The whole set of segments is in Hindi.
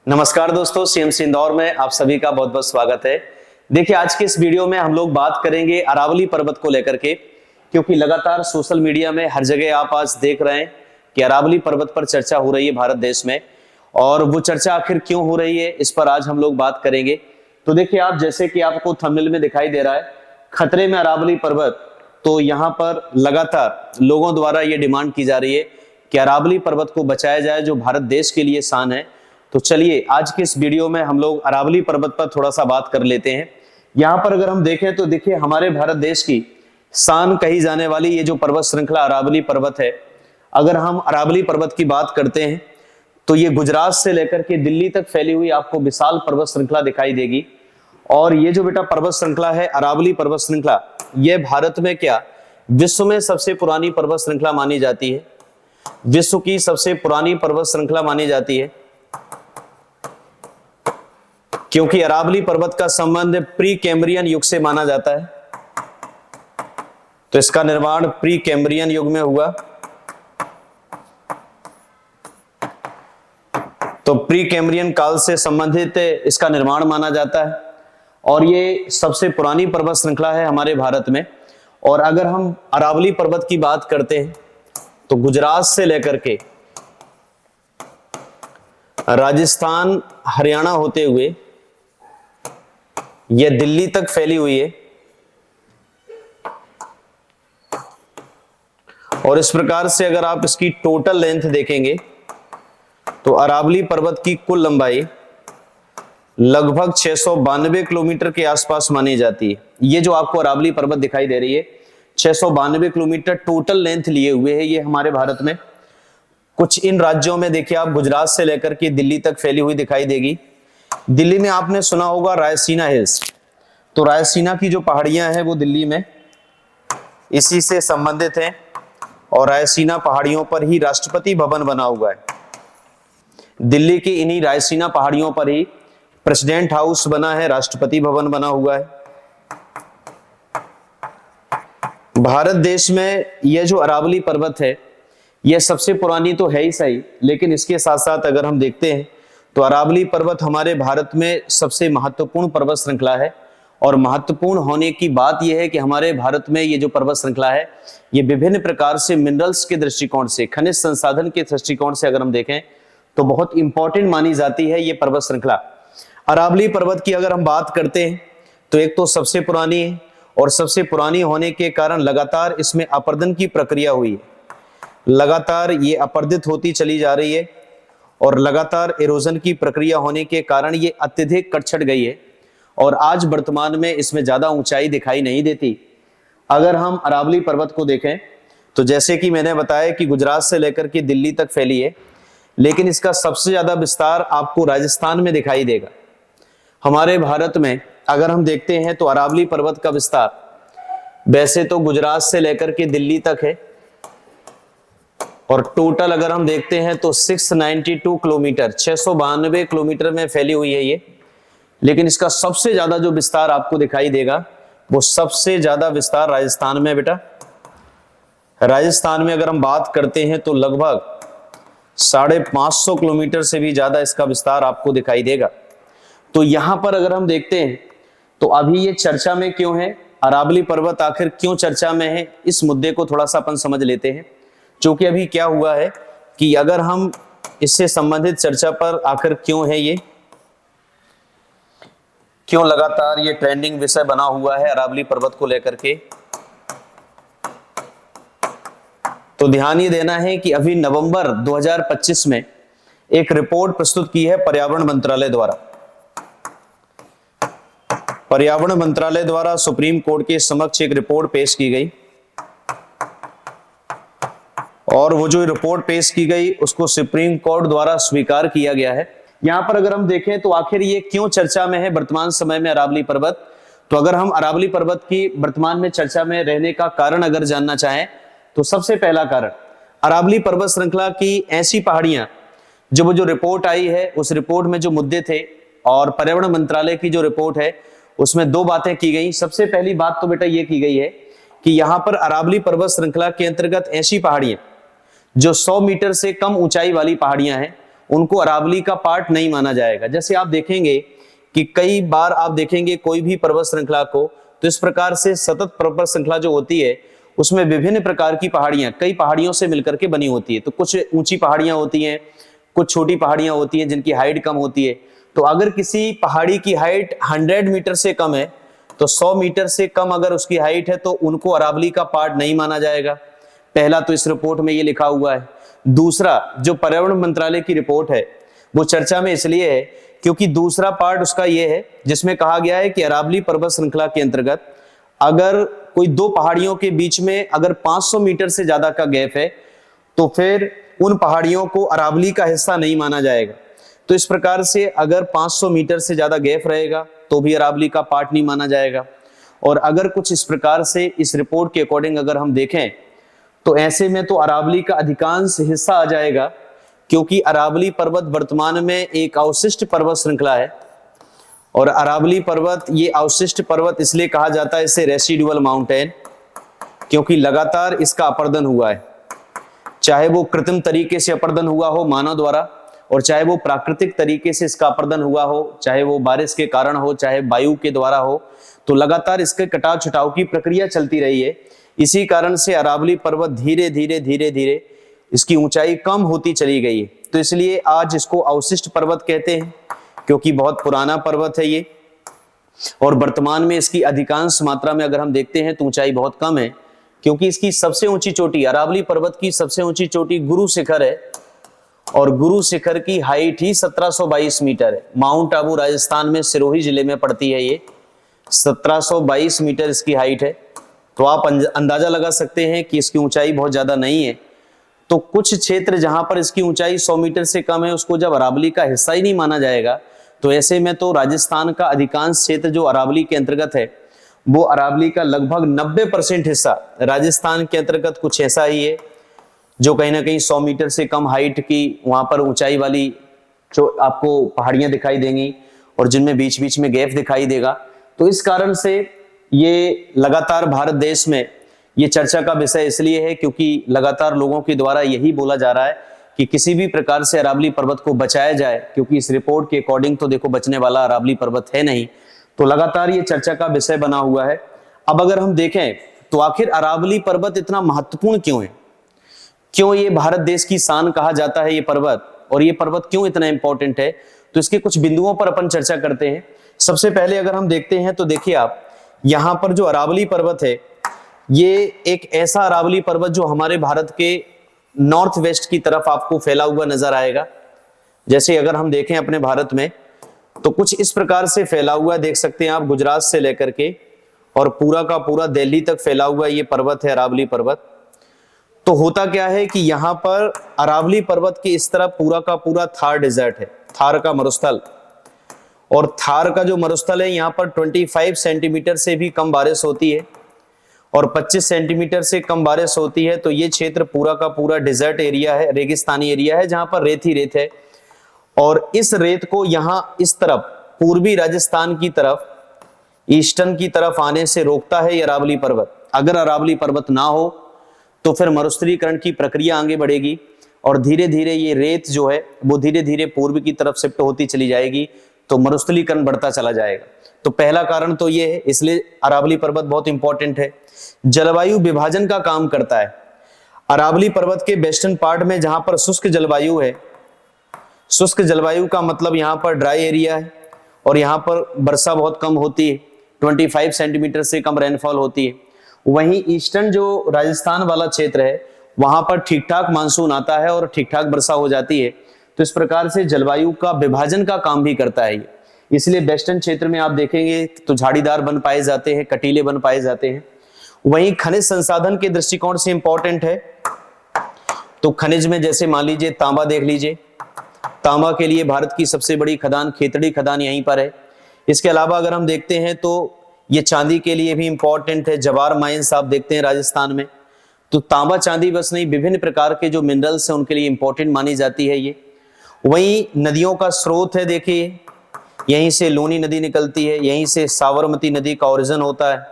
नमस्कार दोस्तों, सीएमसी इंदौर में आप सभी का बहुत बहुत स्वागत है। देखिए, आज के इस वीडियो में हम लोग बात करेंगे अरावली पर्वत को लेकर के, क्योंकि लगातार सोशल मीडिया में हर जगह आप आज देख रहे हैं कि अरावली पर्वत पर चर्चा हो रही है भारत देश में। और वो चर्चा आखिर क्यों हो रही है, इस पर आज हम लोग बात करेंगे। तो देखिए, आप जैसे कि आपको थंबनेल में दिखाई दे रहा है, खतरे में अरावली पर्वत। तो यहाँ पर लगातार लोगों द्वारा ये डिमांड की जा रही है कि अरावली पर्वत को बचाया जाए, जो भारत देश के लिए शान है। तो चलिए, आज के इस वीडियो में हम लोग अरावली पर्वत पर थोड़ा सा बात कर लेते हैं। यहाँ पर अगर हम देखें तो देखिए, हमारे भारत देश की शान कही जाने वाली ये जो पर्वत श्रृंखला अरावली पर्वत है, अगर हम अरावली पर्वत की बात करते हैं तो ये गुजरात से लेकर के दिल्ली तक फैली हुई आपको विशाल पर्वत श्रृंखला दिखाई देगी। और ये जो बेटा पर्वत श्रृंखला है, अरावली पर्वत श्रृंखला, ये भारत में क्या विश्व में सबसे पुरानी पर्वत श्रृंखला मानी जाती है। विश्व की सबसे पुरानी पर्वत श्रृंखला मानी जाती है, क्योंकि अरावली पर्वत का संबंध प्री कैम्ब्रियन युग से माना जाता है। तो इसका निर्माण प्री कैम्ब्रियन युग में हुआ। तो प्री कैम्ब्रियन काल से संबंधित इसका निर्माण माना जाता है और ये सबसे पुरानी पर्वत श्रृंखला है हमारे भारत में। और अगर हम अरावली पर्वत की बात करते हैं तो गुजरात से लेकर के राजस्थान, हरियाणा होते हुए यह दिल्ली तक फैली हुई है। और इस प्रकार से अगर आप इसकी टोटल लेंथ देखेंगे तो अरावली पर्वत की कुल लंबाई लगभग 692 किलोमीटर के आसपास मानी जाती है। ये जो आपको अरावली पर्वत दिखाई दे रही है, 692 किलोमीटर टोटल लेंथ लिए हुए है ये हमारे भारत में। कुछ इन राज्यों में देखिए, आप गुजरात से लेकर के दिल्ली तक फैली हुई दिखाई देगी। दिल्ली में आपने सुना होगा रायसीना हिल्स। तो रायसीना की जो पहाड़ियां हैं वो दिल्ली में इसी से संबंधित हैं और रायसीना पहाड़ियों पर ही राष्ट्रपति भवन बना हुआ है। दिल्ली की इन्हीं रायसीना पहाड़ियों पर ही प्रेसिडेंट हाउस बना है, राष्ट्रपति भवन बना हुआ है। भारत देश में यह जो अरावली पर्वत है, यह सबसे पुरानी तो है ही सही, लेकिन इसके साथ साथ अगर हम देखते हैं तो अरावली पर्वत हमारे भारत में सबसे महत्वपूर्ण पर्वत श्रृंखला है। और महत्वपूर्ण होने की बात यह है कि हमारे भारत में ये जो पर्वत श्रृंखला है, ये विभिन्न प्रकार से मिनरल्स के दृष्टिकोण से, खनिज संसाधन के दृष्टिकोण से अगर हम देखें तो बहुत इंपॉर्टेंट मानी जाती है ये पर्वत श्रृंखला। अरावली पर्वत की अगर हम बात करते हैं तो एक तो सबसे पुरानी है और सबसे पुरानी होने के कारण लगातार इसमें अपर्दन की प्रक्रिया हुई है। लगातार ये अपर्दित होती चली जा रही है और लगातार एरोजन की प्रक्रिया होने के कारण ये अत्यधिक कटछट गई है और आज वर्तमान में इसमें ज्यादा ऊंचाई दिखाई नहीं देती। अगर हम अरावली पर्वत को देखें तो जैसे कि मैंने बताया कि गुजरात से लेकर के दिल्ली तक फैली है, लेकिन इसका सबसे ज्यादा विस्तार आपको राजस्थान में दिखाई देगा। हमारे भारत में अगर हम देखते हैं तो अरावली पर्वत का विस्तार वैसे तो गुजरात से लेकर के दिल्ली तक है और टोटल अगर हम देखते हैं तो 692 किलोमीटर, 692 किलोमीटर में फैली हुई है ये। लेकिन इसका सबसे ज्यादा जो विस्तार आपको दिखाई देगा वो सबसे ज्यादा विस्तार राजस्थान में बेटा। राजस्थान में अगर हम बात करते हैं तो लगभग 550 किलोमीटर से भी ज्यादा इसका विस्तार आपको दिखाई देगा। तो यहां पर अगर हम देखते हैं तो अभी ये चर्चा में क्यों है, अरावली पर्वत आखिर क्यों चर्चा में है, इस मुद्दे को थोड़ा सा अपन समझ लेते हैं। क्योंकि अभी क्या हुआ है कि अगर हम इससे संबंधित चर्चा पर आखिर क्यों है, ये क्यों लगातार ये ट्रेंडिंग विषय बना हुआ है अरावली पर्वत को लेकर के, तो ध्यान ये देना है कि अभी नवंबर 2025 में एक रिपोर्ट प्रस्तुत की है पर्यावरण मंत्रालय द्वारा। पर्यावरण मंत्रालय द्वारा सुप्रीम कोर्ट के समक्ष एक रिपोर्ट पेश की गई और वो जो रिपोर्ट पेश की गई उसको सुप्रीम कोर्ट द्वारा स्वीकार किया गया है। यहां पर अगर हम देखें तो आखिर ये क्यों चर्चा में है वर्तमान समय में अरावली पर्वत, तो अगर हम अरावली पर्वत की वर्तमान में चर्चा में रहने का कारण अगर जानना चाहें तो सबसे पहला कारण अरावली पर्वत श्रृंखला की ऐसी पहाड़ियां, जो रिपोर्ट आई है उस रिपोर्ट में जो मुद्दे थे और पर्यावरण मंत्रालय की जो रिपोर्ट है उसमें दो बातें की गई। सबसे पहली बात तो बेटा ये की गई है कि यहां पर अरावली पर्वत श्रृंखला के अंतर्गत ऐसी पहाड़ियां जो 100 मीटर से कम ऊंचाई वाली पहाड़ियां हैं उनको अरावली का पार्ट नहीं माना जाएगा। जैसे आप देखेंगे कि कई बार आप देखेंगे कोई भी पर्वत श्रृंखला को, तो इस प्रकार से सतत पर्वत श्रृंखला जो होती है उसमें विभिन्न प्रकार की पहाड़ियां कई पहाड़ियों से मिलकर के बनी होती है। तो कुछ ऊंची पहाड़ियां होती हैं, कुछ छोटी पहाड़ियां होती हैं जिनकी हाइट कम होती है। तो अगर किसी पहाड़ी की हाइट 100 मीटर से कम है, तो 100 मीटर से कम अगर उसकी हाइट है तो उनको अरावली का पार्ट नहीं माना जाएगा। पहला तो इस रिपोर्ट में ये लिखा हुआ है। दूसरा, जो पर्यावरण मंत्रालय की रिपोर्ट है वो चर्चा में इसलिए है क्योंकि दूसरा पार्ट उसका ये है जिसमें कहा गया है कि अरावली पर्वत श्रृंखला के अंतर्गत अगर कोई दो पहाड़ियों के बीच में अगर 500 मीटर से ज्यादा का गैप है तो फिर उन पहाड़ियों को अरावली का हिस्सा नहीं माना जाएगा। तो इस प्रकार से अगर 500 मीटर से ज्यादा गैप रहेगा तो भी अरावली का पार्ट नहीं माना जाएगा। और अगर कुछ इस प्रकार से इस रिपोर्ट के अकॉर्डिंग अगर हम देखें तो ऐसे में तो अरावली का अधिकांश हिस्सा आ जाएगा, क्योंकि अरावली पर्वत वर्तमान में एक अवशिष्ट पर्वत श्रृंखला है। और अरावली पर्वत ये अवशिष्ट पर्वत इसलिए कहा जाता है इसे रेसिडुअल माउंटेन, क्योंकि लगातार इसका अपर्दन हुआ है, चाहे वो कृत्रिम तरीके से अपर्दन हुआ हो मानव द्वारा, और चाहे वो प्राकृतिक तरीके से इसका अपर्दन हुआ हो, चाहे वो बारिश के कारण हो, चाहे वायु के द्वारा हो, तो लगातार इसके कटाव छुटाव की प्रक्रिया चलती रही है। इसी कारण से अरावली पर्वत धीरे धीरे इसकी ऊंचाई कम होती चली गई है। तो इसलिए आज इसको अवशिष्ट पर्वत कहते हैं, क्योंकि बहुत पुराना पर्वत है ये, और वर्तमान में इसकी अधिकांश मात्रा में अगर हम देखते हैं तो ऊंचाई बहुत कम है, क्योंकि इसकी सबसे ऊंची चोटी, अरावली पर्वत की सबसे ऊंची चोटी गुरु शिखर है, और गुरु शिखर की हाइट ही 1722 मीटर है। माउंट आबू राजस्थान में सिरोही जिले में पड़ती है, ये 1722 मीटर इसकी हाइट है। तो आप अंदाजा लगा सकते हैं कि इसकी ऊंचाई बहुत ज्यादा नहीं है। तो कुछ क्षेत्र जहां पर इसकी ऊंचाई 100 मीटर से कम है उसको जब अरावली का हिस्सा ही नहीं माना जाएगा, तो ऐसे में तो राजस्थान का अधिकांश क्षेत्र जो अरावली के अंतर्गत है वो अरावली का लगभग 90% हिस्सा राजस्थान के अंतर्गत कुछ ऐसा ही है जो कहीं ना कहीं 100 मीटर से कम हाइट की वहां पर ऊंचाई वाली जो आपको पहाड़ियां दिखाई देंगी और जिनमें बीच बीच में गैप दिखाई देगा। तो इस कारण से ये लगातार भारत देश में ये चर्चा का विषय इसलिए है क्योंकि लगातार लोगों के द्वारा यही बोला जा रहा है कि किसी भी प्रकार से अरावली पर्वत को बचाया जाए, क्योंकि इस रिपोर्ट के अकॉर्डिंग तो देखो बचने वाला अरावली पर्वत है नहीं। तो लगातार ये चर्चा का विषय बना हुआ है। अब अगर हम देखें तो आखिर अरावली पर्वत इतना महत्वपूर्ण क्यों है, क्यों ये भारत देश की शान कहा जाता है ये पर्वत, और ये पर्वत क्यों इतना इंपॉर्टेंट है, तो इसके कुछ बिंदुओं पर अपन चर्चा करते हैं। सबसे पहले अगर हम देखते हैं तो देखिए आप, यहाँ पर जो अरावली पर्वत है ये एक ऐसा अरावली पर्वत जो हमारे भारत के नॉर्थ वेस्ट की तरफ आपको फैला हुआ नजर आएगा। जैसे अगर हम देखें अपने भारत में तो कुछ इस प्रकार से फैला हुआ देख सकते हैं आप, गुजरात से लेकर के और पूरा का पूरा दिल्ली तक फैला हुआ ये पर्वत है अरावली पर्वत। तो होता क्या है कि यहाँ पर अरावली पर्वत के इस तरफ पूरा का पूरा थार डेजर्ट है, थार का मरुस्थल, और थार का जो मरुस्थल है यहाँ पर 25 सेंटीमीटर से भी कम बारिश होती है और 25 सेंटीमीटर से कम बारिश होती है। तो ये क्षेत्र पूरा का पूरा डेजर्ट एरिया है, रेगिस्तानी एरिया है जहां पर रेत ही रेत है। और इस रेत को यहाँ इस तरफ पूर्वी राजस्थान की तरफ, ईस्टर्न की तरफ आने से रोकता है ये अरावली पर्वत। अगर अरावली पर्वत ना हो तो फिर मरुस्थलीकरण की प्रक्रिया आगे बढ़ेगी और धीरे धीरे ये रेत जो है वो धीरे धीरे पूर्व की तरफ शिफ्ट होती चली जाएगी, तो मरुस्थलीकरण बढ़ता चला जाएगा। तो पहला कारण तो ये है, इसलिए अरावली पर्वत बहुत इंपॉर्टेंट है। जलवायु विभाजन का काम करता है। अरावली पर्वत के वेस्टर्न पार्ट में जहां पर शुष्क जलवायु है, शुष्क जलवायु का मतलब यहाँ पर ड्राई एरिया है और यहाँ पर वर्षा बहुत कम होती है, 25 सेंटीमीटर से कम रेनफॉल होती है। वहीं ईस्टर्न जो राजस्थान वाला क्षेत्र है वहां पर ठीक ठाक मानसून आता है और ठीक ठाक वर्षा हो जाती है। तो इस प्रकार से जलवायु का विभाजन का काम भी करता है ये। इसलिए वेस्टर्न क्षेत्र में आप देखेंगे तो झाड़ीदार वन पाए जाते हैं, कटीले वन पाए जाते हैं। वहीं खनिज संसाधन के दृष्टिकोण से इंपॉर्टेंट है, तो खनिज में जैसे मान लीजिए तांबा देख लीजिए, तांबा के लिए भारत की सबसे बड़ी खदान खेतड़ी खदान यहीं पर है। इसके अलावा अगर हम देखते हैं तो ये चांदी के लिए भी इंपॉर्टेंट है, जवार माइंस आप देखते हैं राजस्थान में। तो तांबा चांदी बस नहीं, विभिन्न प्रकार के जो मिनरल्स हैं उनके लिए इंपॉर्टेंट मानी जाती है ये। वहीं नदियों का स्रोत है, देखिए यहीं से लूनी नदी निकलती है, यहीं से साबरमती नदी का ओरिजिन होता है।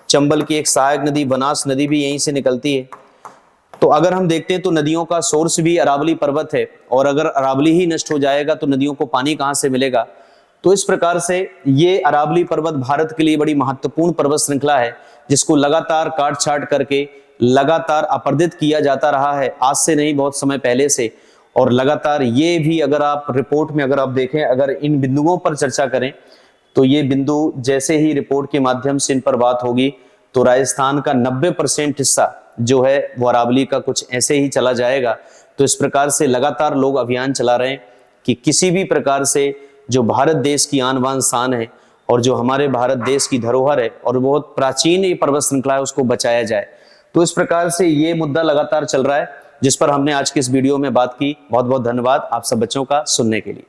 चंबल की एक सहायक नदी बनास नदी भी यहीं से निकलती है। तो अगर हम देखते हैं तो नदियों का सोर्स भी अरावली पर्वत है, और अगर अरावली ही नष्ट हो जाएगा तो नदियों को पानी कहां से मिलेगा। तो इस प्रकार से ये अरावली पर्वत भारत के लिए बड़ी महत्वपूर्ण पर्वत श्रृंखला है, जिसको लगातार काट छाट करके लगातार अपरदित किया जाता रहा है, आज से नहीं बहुत समय पहले से। और लगातार ये भी अगर आप रिपोर्ट में अगर आप देखें, अगर इन बिंदुओं पर चर्चा करें तो ये बिंदु जैसे ही रिपोर्ट के माध्यम से इन पर बात होगी तो राजस्थान का 90% हिस्सा जो है वो अरावली का कुछ ऐसे ही चला जाएगा। तो इस प्रकार से लगातार लोग अभियान चला रहे हैं कि किसी भी प्रकार से जो भारत देश की आन बान शान है और जो हमारे भारत देश की धरोहर है और बहुत प्राचीन ये पर्वत श्रृंखला है उसको बचाया जाए। तो इस प्रकार से ये मुद्दा लगातार चल रहा है जिस पर हमने आज के इस वीडियो में बात की। बहुत बहुत धन्यवाद आप सब बच्चों का सुनने के लिए।